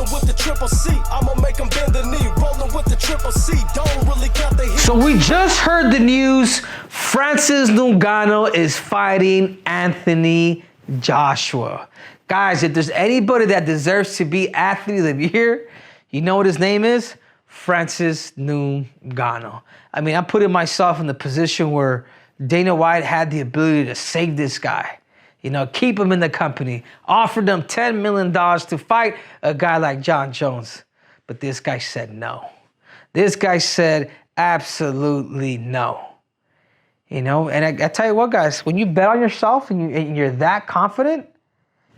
Rolling with the triple C, I'ma make them bend the knee. Rolling with the triple C, don't really count the heat. So we just heard the news. Francis Ngannou is fighting Anthony Joshua. Guys, if there's anybody that deserves to be Athlete of the Year, you know what his name is? Francis Ngannou. I mean, I'm putting myself in the position where Dana White had the ability to save this guy. You know, keep him in the company. Offered him $10 million to fight a guy like John Jones. But this guy said no. This guy said absolutely no. You know, and I tell you what, guys, when you bet on yourself and you're that confident,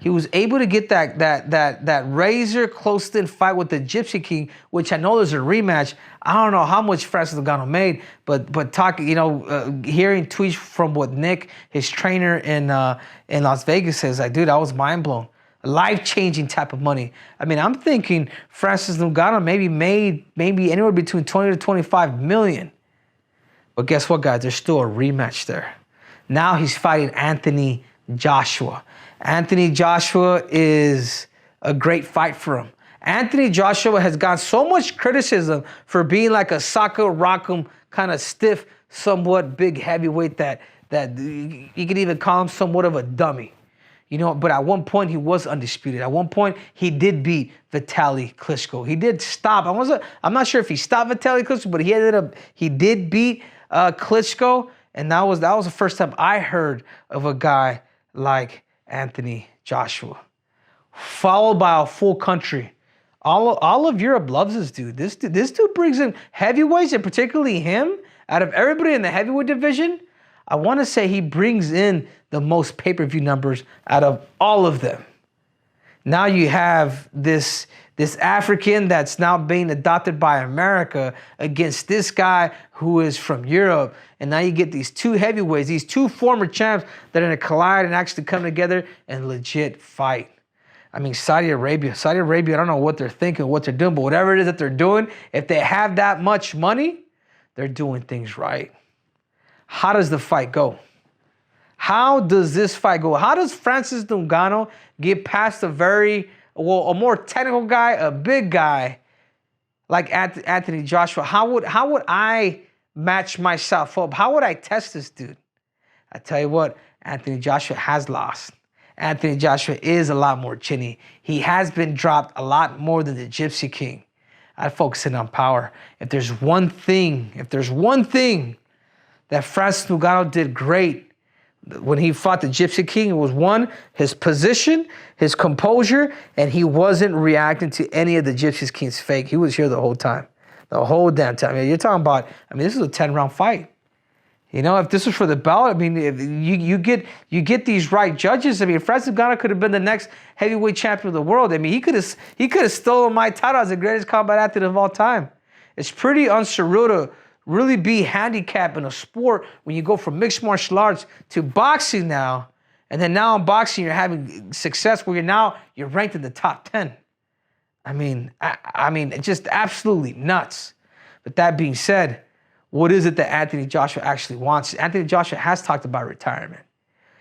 he was able to get that razor close-in fight with the Gypsy King, which I know there's a rematch. I don't know how much Francis Ngannou made, but talking, you know, hearing tweets from what Nick, his trainer in Las Vegas, says, like, dude, I was mind blown. Life-changing type of money. I mean, I'm thinking Francis Ngannou maybe made anywhere between 20 to 25 million. But guess what, guys? There's still a rematch there. Now he's fighting Anthony Joshua. Anthony Joshua is a great fight for him. Anthony Joshua has gotten so much criticism for being like a Saka Rock'em kind of stiff, somewhat big heavyweight that you could even call him somewhat of a dummy. You know, but at one point he was undisputed. At one point he did beat Vitaly Klitschko. He did stop. I'm not sure if he stopped Vitaly Klitschko, but he did beat Klitschko, and that was the first time I heard of a guy like Anthony Joshua, followed by a full country. All of Europe loves this dude. This dude brings in heavyweights, and particularly him, out of everybody in the heavyweight division, I want to say he brings in the most pay-per-view numbers out of all of them. Now you have this African that's now being adopted by America against this guy who is from Europe. And now you get these two heavyweights, these two former champs that are going to collide and actually come together and legit fight. I mean, Saudi Arabia, I don't know what they're thinking, what they're doing, but whatever it is that they're doing, if they have that much money, they're doing things right. How does the fight go? How does this fight go? How does Francis Ngannou get past a more technical guy, a big guy like Anthony Joshua? How would I match myself up? How would I test this dude? I tell you what, Anthony Joshua has lost. Anthony Joshua is a lot more chinny. He has been dropped a lot more than the Gypsy King. I focus in on power. If there's one thing that Francis Ngannou did great when he fought the Gypsy King, it was one, his position, his composure, and he wasn't reacting to any of the Gypsy King's fake. He was here the whole time. The whole damn time. You're talking about, this is a 10-round fight. You know, if this was for the belt, if you get these right judges. Francis Ngannou could have been the next heavyweight champion of the world. He could have stolen my title as the greatest combat athlete of all time. It's pretty unsurreal to really be handicapped in a sport when you go from mixed martial arts to boxing now, and then now in boxing you're having success where you're ranked in the top 10. It's just absolutely nuts. But that being said, what is it that Anthony Joshua actually wants? Anthony Joshua has talked about retirement.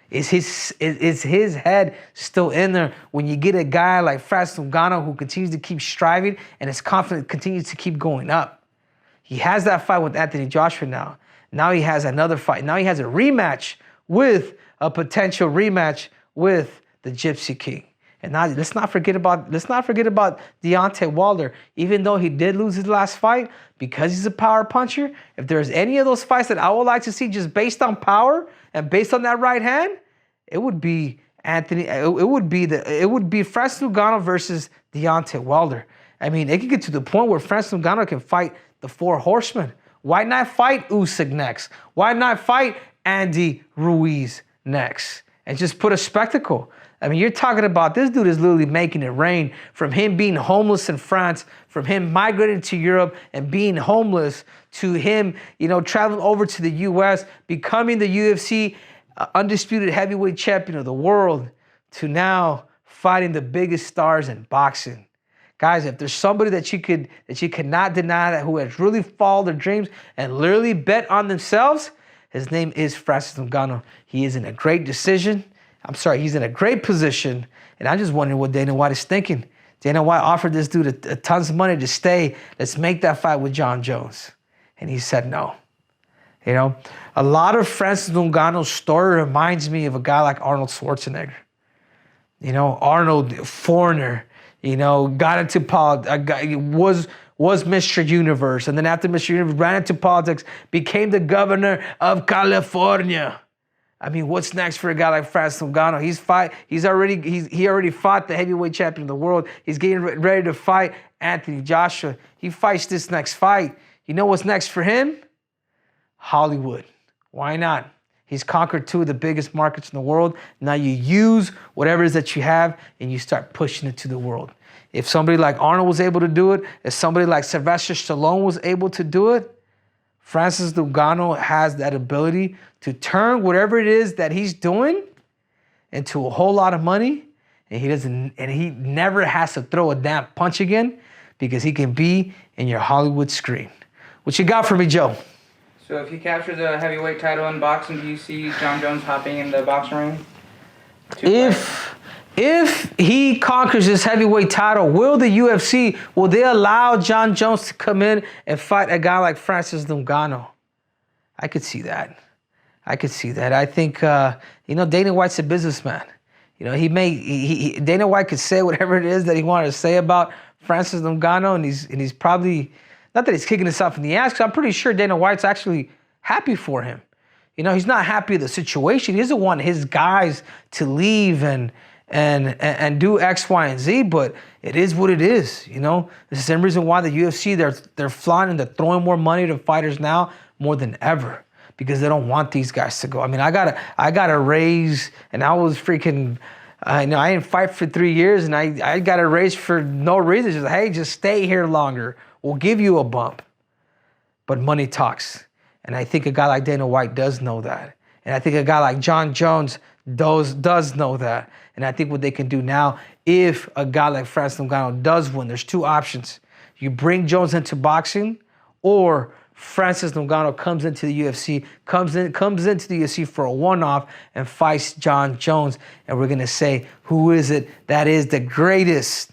Is his head still in there when you get a guy like Francis Ngannou who continues to keep striving and his confidence continues to keep going up? He has that fight with Anthony Joshua now. Now he has another fight. Now he has a rematch with a potential rematch with the Gypsy King. And now let's not forget about Deontay Wilder. Even though he did lose his last fight, because he's a power puncher, if there's any of those fights that I would like to see just based on power and based on that right hand, it would be Francis Ngannou versus Deontay Wilder. It could get to the point where Francis Ngannou can fight the Four Horsemen. Why not fight Usyk next? Why not fight Andy Ruiz next? And just put a spectacle. You're talking about this dude is literally making it rain, from him being homeless in France, from him migrating to Europe and being homeless, to him, traveling over to the U.S., becoming the UFC undisputed heavyweight champion of the world, to now fighting the biggest stars in boxing. Guys, if there's somebody that you cannot deny that who has really followed their dreams and literally bet on themselves, his name is Francis Ngannou. He is in a great position, and I'm just wondering what Dana White is thinking. Dana White offered this dude a tons of money to stay. Let's make that fight with John Jones. And he said no. You know, a lot of Francis Ngannou's story reminds me of a guy like Arnold Schwarzenegger. You know, Arnold, foreigner, you know, got into politics, was Mr. Universe. And then after Mr. Universe, ran into politics, became the governor of California. I mean, what's next for a guy like Francis Ngannou? He already fought the heavyweight champion of the world. He's getting ready to fight Anthony Joshua. He fights this next fight. You know what's next for him? Hollywood. Why not? He's conquered two of the biggest markets in the world. Now you use whatever it is that you have and you start pushing it to the world. If somebody like Arnold was able to do it, if somebody like Sylvester Stallone was able to do it, Francis Ngannou has that ability to turn whatever it is that he's doing into a whole lot of money, and he never has to throw a damn punch again because he can be in your Hollywood screen. What you got for me, Joe? So if he captures a heavyweight title in boxing, do you see John Jones hopping in the boxing ring? If he conquers this heavyweight title, will they allow John Jones to come in and fight a guy like Francis Ngannou? I could see that. I think, Dana White's a businessman. You know, Dana White could say whatever it is that he wanted to say about Francis Ngannou, and he's probably, not that he's kicking himself in the ass, because I'm pretty sure Dana White's actually happy for him. You know, he's not happy with the situation. He doesn't want his guys to leave and do X, Y, and Z, but it is what it is. You know, this is the same reason why the UFC, they're flying and they're throwing more money to fighters now more than ever, because they don't want these guys to go. I mean, I got a raise, and I was freaking, I didn't fight for 3 years, and I got a raise for no reason. Just, hey, just stay here longer. We'll give you a bump. But money talks. And I think a guy like Dana White does know that. And I think a guy like John Jones does know that. And I think what they can do now, if a guy like Francis Ngannou does win, there's two options. You bring Jones into boxing, or Francis Ngannou comes into the UFC, comes into the UFC for a one-off and fights John Jones. And we're going to say, who is it that is the greatest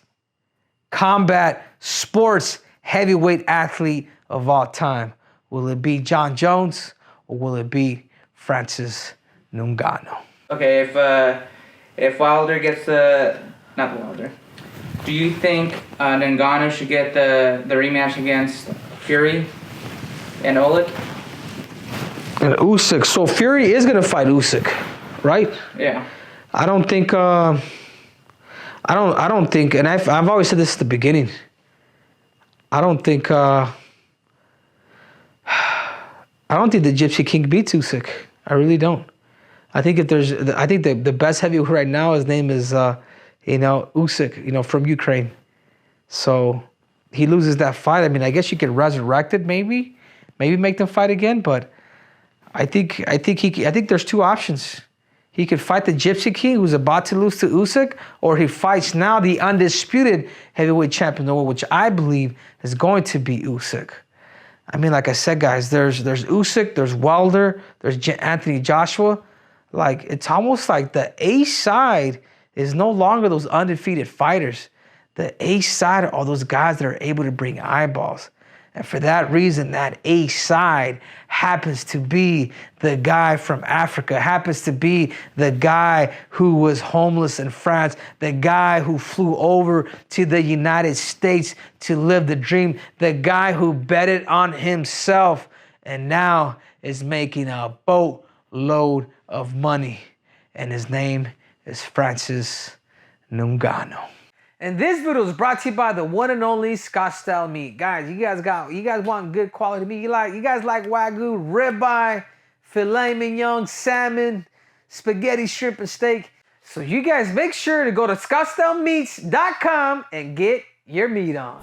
combat sports heavyweight athlete of all time? Will it be John Jones, or will it be Francis Ngannou? Okay, if Wilder gets not Wilder, do you think Ngannou should get the rematch against Fury and Oleg? And Usyk. So Fury is gonna fight Usyk, right? Yeah. I don't think, and I've always said this at the beginning. I don't think the Gypsy King beats Usyk. I really don't. I think the best heavyweight right now, his name is, Usyk, from Ukraine. So he loses that fight. I mean, I guess you could resurrect it, maybe make them fight again. But I think there's two options. He could fight the Gypsy King, who's about to lose to Usyk, or he fights now the undisputed heavyweight champion of the world, which I believe is going to be Usyk. I mean, like I said, guys, there's Usyk, there's Wilder, there's Anthony Joshua. Like, it's almost like the A side is no longer those undefeated fighters. The A side are all those guys that are able to bring eyeballs. And for that reason, that A side happens to be the guy from Africa, happens to be the guy who was homeless in France, the guy who flew over to the United States to live the dream, the guy who betted on himself and now is making a boatload of money. And his name is Francis Ngannou. And this video is brought to you by the one and only Scottsdale Meat. Guys, you guys want good quality meat. You guys like Wagyu, ribeye, filet mignon, salmon, spaghetti, shrimp, and steak. So you guys make sure to go to ScottsdaleMeats.com and get your meat on.